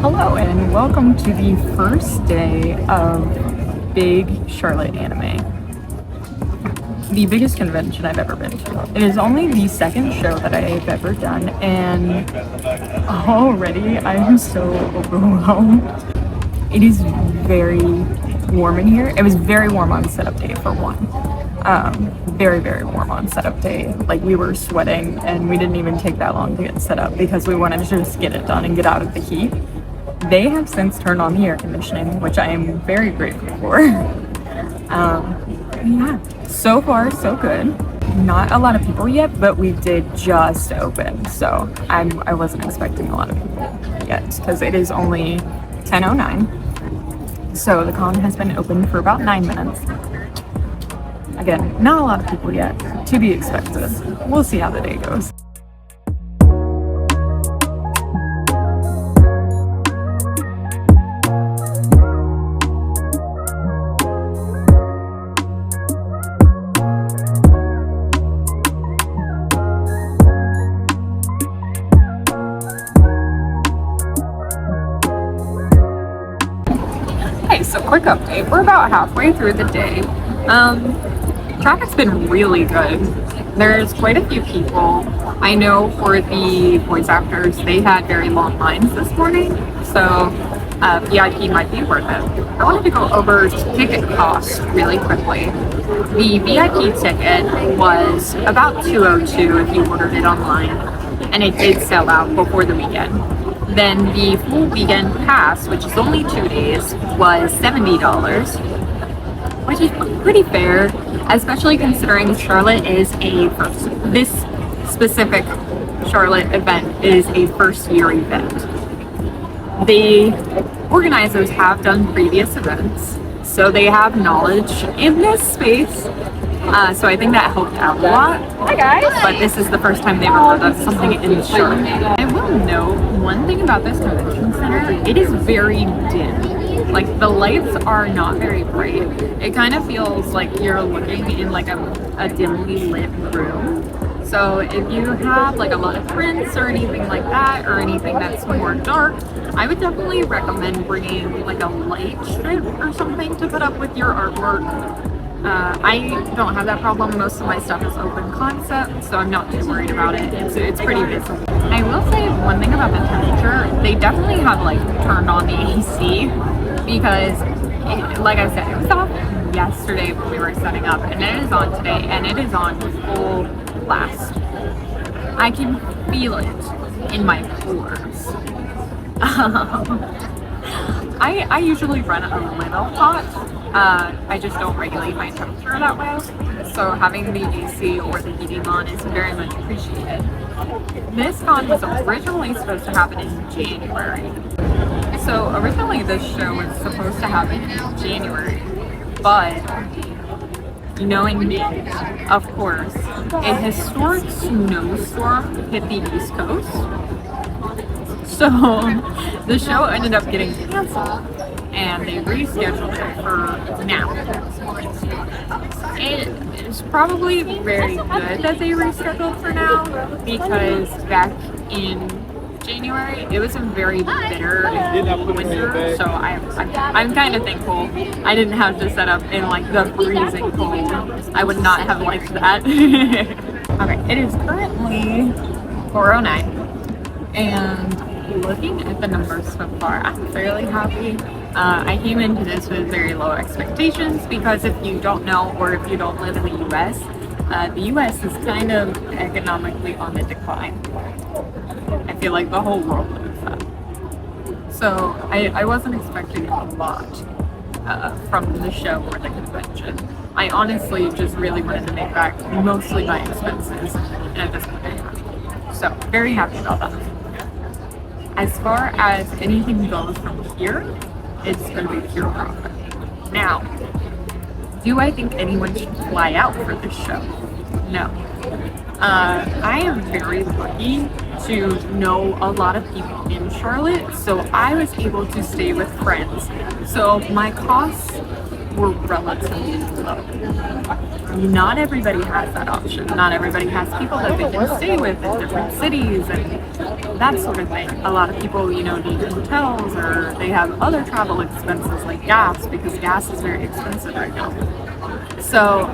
Hello and welcome to the first day of Big Charlotte Anime, the biggest convention I've ever been to. It is only the second show that I've ever done, and already I am so overwhelmed. It is very warm in here. It was very warm on setup day for one. Very, very warm on setup day. Like, we were sweating and we didn't even take that long to get set up because we wanted to just get it done and get out of the heat. They have since turned on the air conditioning, which I am very grateful for. Yeah, so far so good. Not a lot of people yet, but we did just open, so I wasn't expecting a lot of people yet because it is only 10:09. So the con has been open for about 9 minutes. Again, not a lot of people yet, to be expected. We'll see how the day goes. So quick update, we're about halfway through the day. Traffic's been really good. There's quite a few people. I know for the voice actors, they had very long lines this morning, so VIP might be worth it. I wanted to go over ticket cost really quickly. The VIP ticket was about $202 if you ordered it online, and it did sell out before the weekend. Then the full weekend pass, which is only 2 days, was $70, which is pretty fair, especially considering Charlotte is this specific Charlotte event is a first year event. The organizers have done previous events, so they have knowledge in this space. So I think that helped out a lot. Hi guys! But this is the first time they've ever done something in Charlotte. I will note one thing about this convention center, it is very dim. Like, the lights are not very bright. It kind of feels like you're looking in like a dimly lit room. So if you have like a lot of prints or anything like that, or anything that's more dark, I would definitely recommend bringing like a light strip or something to put up with your artwork. I don't have that problem. Most of my stuff is open concept, so I'm not too worried about it. It's pretty visible. I will say one thing about the temperature, they definitely have like turned on the AC because, like I said, it was off yesterday when we were setting up, and it is on today, and it is on full blast. I can feel it in my pores. I usually run a little hot. I just don't regulate my temperature that way. So having the AC or the heating on is very much appreciated. This con was originally supposed to happen in January. So originally this show was supposed to happen in January, but knowing me, of course, a historic snowstorm hit the East Coast. So the show ended up getting canceled, and they rescheduled it for now. It is probably very good that they rescheduled for now, because back in January it was a very bitter winter, so I'm kind of thankful I didn't have to set up in like the freezing cold. I would not have liked that. Okay, it is currently 4:09, and looking at the numbers so far, I'm fairly happy. I came into this with very low expectations because if you don't know, or if you don't live in the US is kind of economically on the decline. I feel like the whole world knows that. So I wasn't expecting a lot from the show or the convention. I honestly just really wanted to make back mostly my expenses, and I'm just very happy. So very happy about that. As far as anything goes from here, it's going to be pure profit. Now, do I think anyone should fly out for this show? No. I am very lucky to know a lot of people in Charlotte, so I was able to stay with friends. So my costs were relatively low. Not everybody has that option. Not everybody has people that they can stay with in different cities and that sort of thing. A lot of people, you know, need hotels or they have other travel expenses like gas, because gas is very expensive right now. So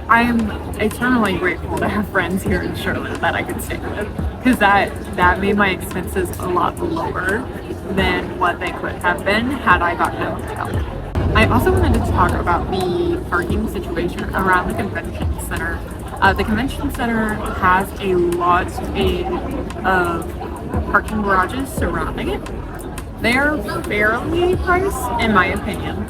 I am eternally grateful to have friends here in Charlotte that I could stay with, because that made my expenses a lot lower than what they could have been had I gotten a hotel. I also wanted to talk about the parking situation around the convention center. The convention center has a lot of parking garages surrounding it. They're fairly priced, in my opinion.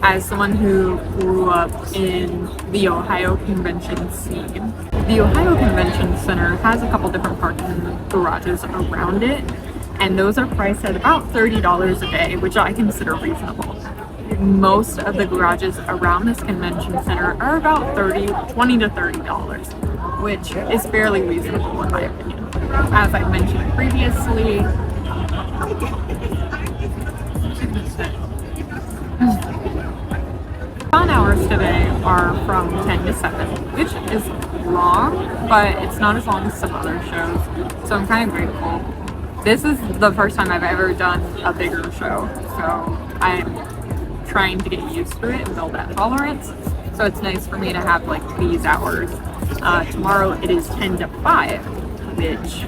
As someone who grew up in the Ohio convention scene, the Ohio Convention Center has a couple different parking garages around it, and those are priced at about $30 a day, which I consider reasonable. Most of the garages around this convention center are about $20 to $30, which is fairly reasonable in my opinion. As I mentioned previously, on hours today are from 10 to 7, which is long, but it's not as long as some other shows, so I'm kind of grateful. This is the first time I've ever done a bigger show, so I'm trying to get used to it and build that tolerance. So it's nice for me to have like these hours. Tomorrow it is 10 to 5, which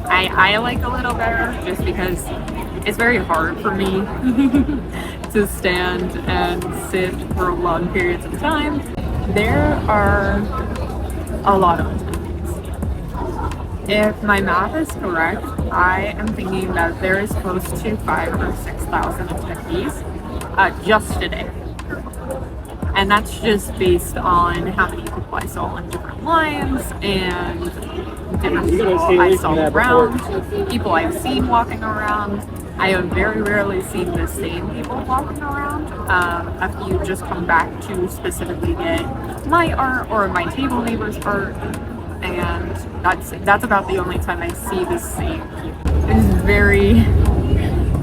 I like a little better, just because it's very hard for me to stand and sit for long periods of time. There are a lot of attendees. If my math is correct, I am thinking that there is close to 5,000 or 6,000 attendees just today. And that's just based on how many people I saw on different lines and different people I saw around, people I've seen walking around. I have very rarely seen the same people walking around. A few just come back to specifically get my art or my table neighbor's art, and that's about the only time I see the same people. It is very,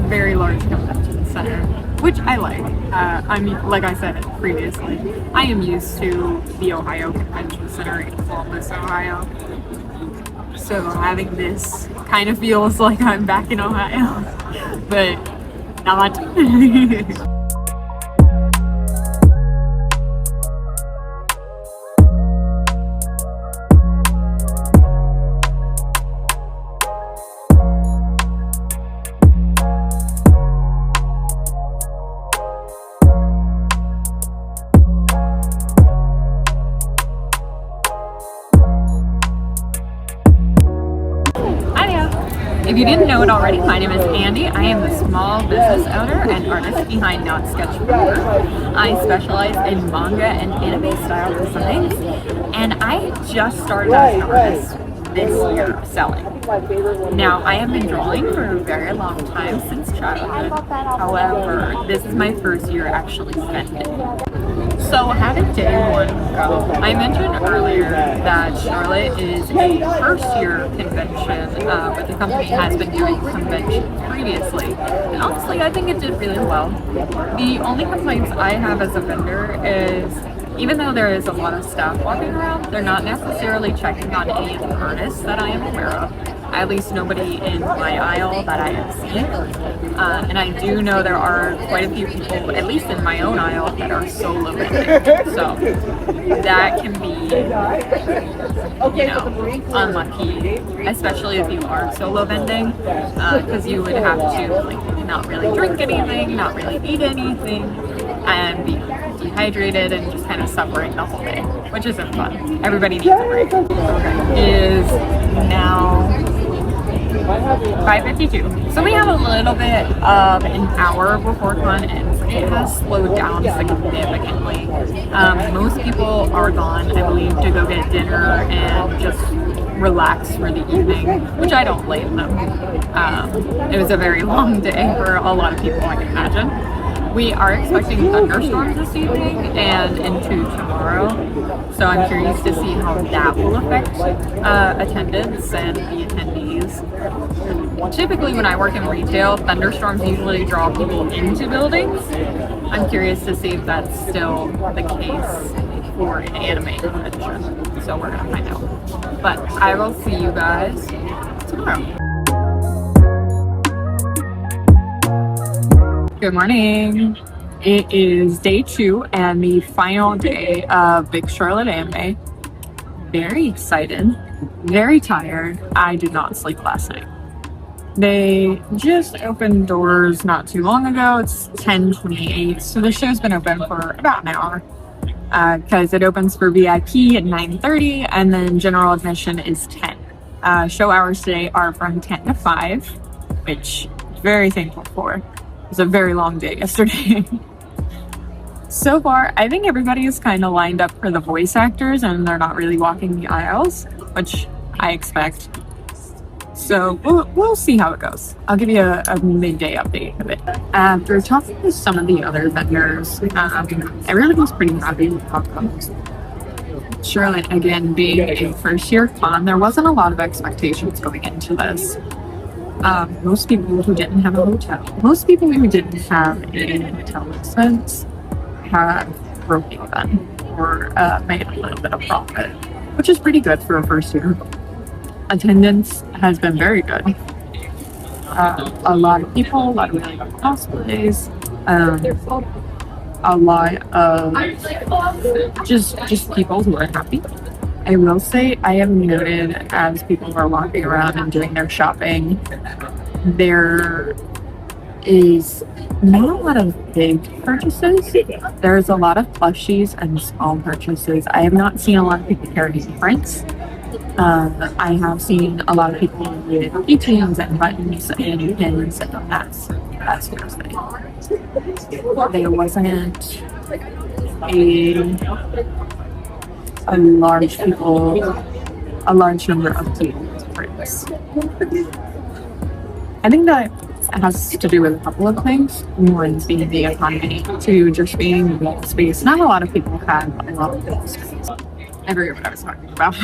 very large convention center, which I like. I mean, like I said previously, I am used to the Ohio Convention Center in Columbus, Ohio. So having this kind of feels like I'm back in Ohio, but not. If you didn't know it already, my name is Andy. I am the small business owner and artist behind Not Sketch Forever. I specialize in manga and anime style designs, and I just started as an artist this year selling. Now, I have been drawing for a very long time, since childhood. However, this is my first year actually spending. So how did day one go? I mentioned earlier that Charlotte is a first-year convention, but the company has been doing conventions previously. And honestly, I think it did really well. The only complaints I have as a vendor is, even though there is a lot of staff walking around, they're not necessarily checking on any of the artists that I am aware of. At least nobody in my aisle that I have seen. And I do know there are quite a few people, at least in my own aisle, that are solo vending. So that can be, you know, unlucky, especially if you are solo vending, because you would have to like not really drink anything, not really eat anything, and be dehydrated and just kind of suffering the whole day, which isn't fun. Everybody needs a break. It is now 5:52. So we have a little bit of an hour before con ends. It has slowed down significantly. Most people are gone, I believe, to go get dinner and just relax for the evening, which I don't blame them. It was a very long day for a lot of people, I can imagine. We are expecting thunderstorms this evening and into tomorrow, so I'm curious to see how that will affect attendance and the attendees. Typically, when I work in retail, thunderstorms usually draw people into buildings. I'm curious to see if that's still the case for an anime convention, so we're gonna find out. But I will see you guys tomorrow. Good morning. It is day 2 and the final day of Big Charlotte Anime. Very excited, very tired. I did not sleep last night. They just opened doors not too long ago. It's 10:28, so the show's been open for about an hour because it opens for VIP at 9:30 and then general admission is 10. Show hours today are from 10 to 5, which I'm very thankful for. It was a very long day yesterday. So far, I think everybody is kind of lined up for the voice actors and they're not really walking the aisles, which I expect. So we'll see how it goes. I'll give you a midday update of it. After talking to some of the other vendors, everyone was pretty happy with how it goes. Charlotte, again, being a first-year con, there wasn't a lot of expectations going into this. Most people who didn't have a hotel, most people who didn't have a hotel expense had broke even or made a little bit of profit, which is pretty good for a first year. Attendance has been very good. A lot of people, a lot of really good cosplays, a lot of just people who are happy. I will say I have noted as people are walking around and doing their shopping, there is not a lot of big purchases. There's a lot of plushies and small purchases. I have not seen a lot of people carrying prints. I have seen a lot of people with keychains and buttons and pins and that sort of thing. There wasn't a large number of people with prints. I think that has to do with a couple of things. One being the economy, two just being wall space. Not a lot of people have a lot of wall space. I forget what I was talking about.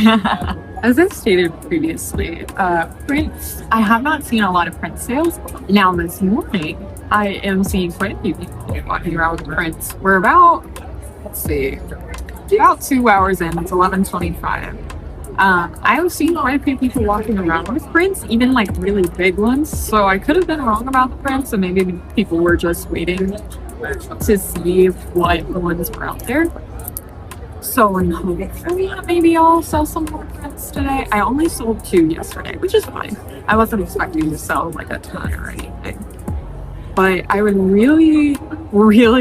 As I stated previously, prints, I have not seen a lot of print sales. Now this morning, I am seeing quite a few people walking around with prints. We're about 2 hours in. It's 11:25. I was seeing quite a few people walking around with prints, even like really big ones. So I could have been wrong about the prints, and maybe people were just waiting to see what ones were out there. So hopefully maybe I'll sell some more prints today. I only sold 2 yesterday, which is fine. I wasn't expecting to sell like a ton or anything. But I would really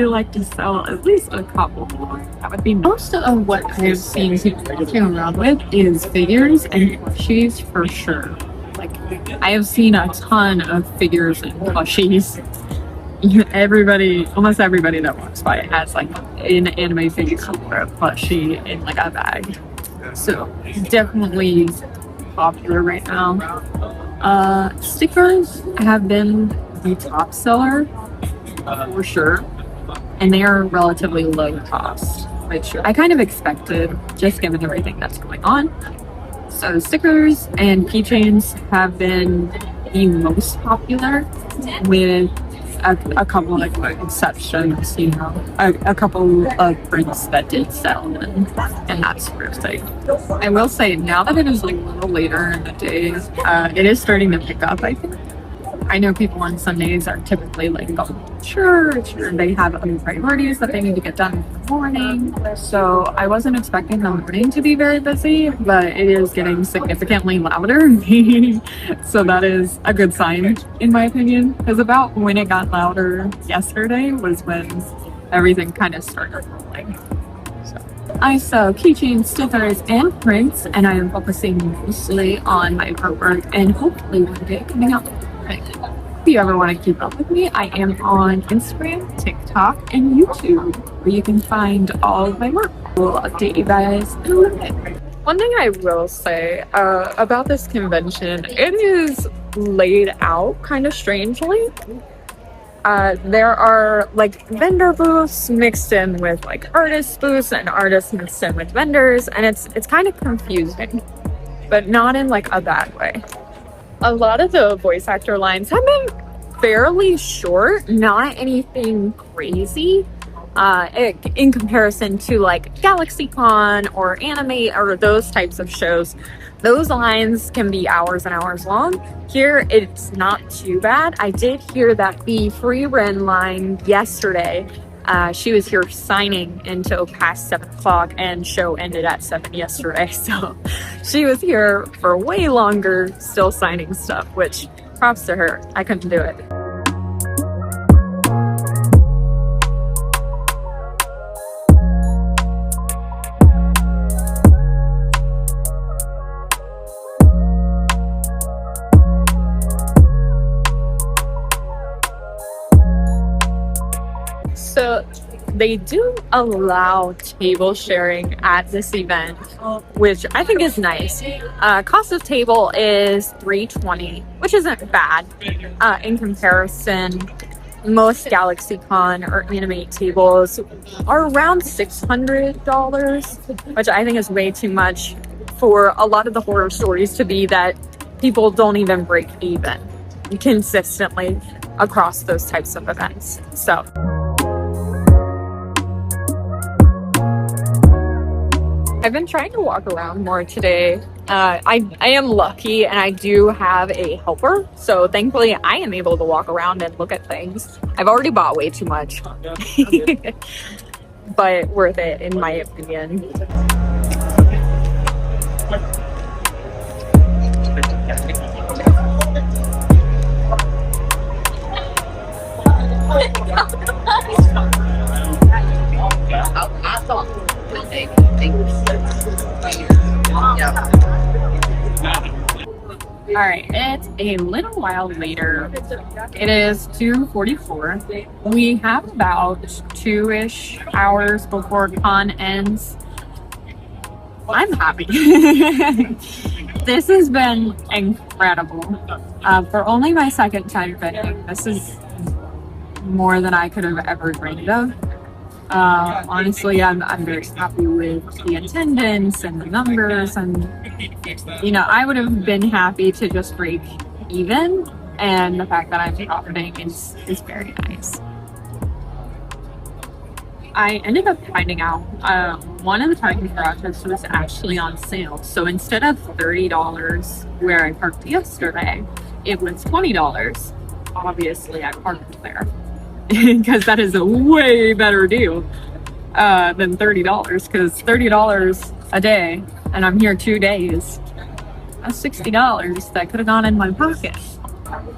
like to sell at least a couple more. That would be most of what I've seen people walking around with is figures and plushies for sure. Like I have seen a ton of figures and plushies. Almost everybody that walks by has like an anime figure or a plushie in like a bag. So definitely popular right now. Stickers have been the top seller for sure, and they are relatively low cost, which I kind of expected just given everything that's going on. So stickers and keychains have been the most popular, with a couple of exceptions, a couple of prints that did sell and that sort of thing. I will say now that it is like a little later in the day, it is starting to pick up, I think. I know people on Sundays are typically like going to church or they have other priorities that they need to get done in the morning. So I wasn't expecting the morning to be very busy, but it is getting significantly louder. So that is a good sign in my opinion, because about when it got louder yesterday was when everything kind of started rolling. So I sell keychains, stickers, and prints, and I am focusing mostly on my artwork and hopefully one day coming out. If you ever want to keep up with me, I am on Instagram, TikTok, and YouTube, where you can find all of my work. We'll update you guys in a little bit. One thing I will say about this convention, it is laid out kind of strangely. There are like vendor booths mixed in with like artist booths and artists mixed in with vendors, and it's kind of confusing, but not in like a bad way. A lot of the voice actor lines have been fairly short, not anything crazy. In comparison to like GalaxyCon or Anime or those types of shows, those lines can be hours and hours long. Here, it's not too bad. I did hear that the free Ren line yesterday, she was here signing until past 7 o'clock, and show ended at 7 yesterday. So she was here for way longer, still signing stuff, which props to her. I couldn't do it. So they do allow table sharing at this event, which I think is nice. Cost of table is $320, which isn't bad in comparison. Most GalaxyCon or Animate tables are around $600, which I think is way too much for a lot of the horror stories to be that people don't even break even consistently across those types of events. So I've been trying to walk around more today. I am lucky and I do have a helper, so thankfully I am able to walk around and look at things. I've already bought way too much, but worth it in my opinion. All right, it's a little while later. It is 2:44. We have about 2-ish hours before con ends. I'm happy. This has been incredible. For only my second time vending, this is more than I could have ever dreamed of. Honestly, I'm very happy with the attendance and the numbers, and you know, I would have been happy to just break even, and the fact that I'm profiting is very nice. I ended up finding out one of the parking garages was actually on sale. So instead of $30 where I parked yesterday, it was $20. Obviously, I parked there because that is a way better deal than $30, because $30 a day and I'm here 2 days. That's $60 that could have gone in my pocket.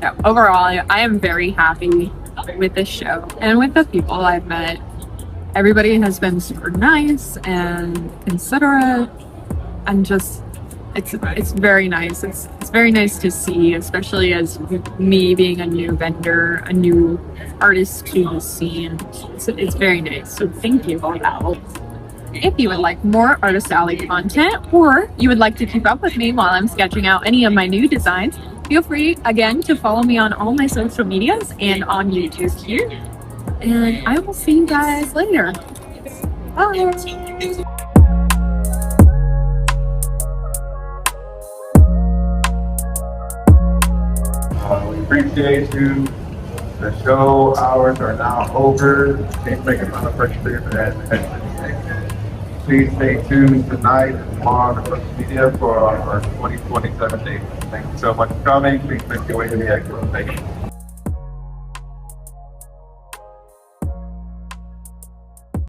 So overall, I am very happy with this show and with the people I've met. Everybody has been super nice and considerate, and just it's very nice. It's very nice to see, especially as me being a new vendor, a new artist to the scene. It's very nice. So thank you for that. If you would like more Artist Alley content, or you would like to keep up with me while I'm sketching out any of my new designs, feel free again to follow me on all my social medias and on YouTube here. And I will see you guys later. Bye. We appreciate you. The show hours are now over. Please make another purchase at Please stay tuned tonight and tomorrow on the social media for our 2027 date. Thank you so much for coming. Please make your way to the expo station.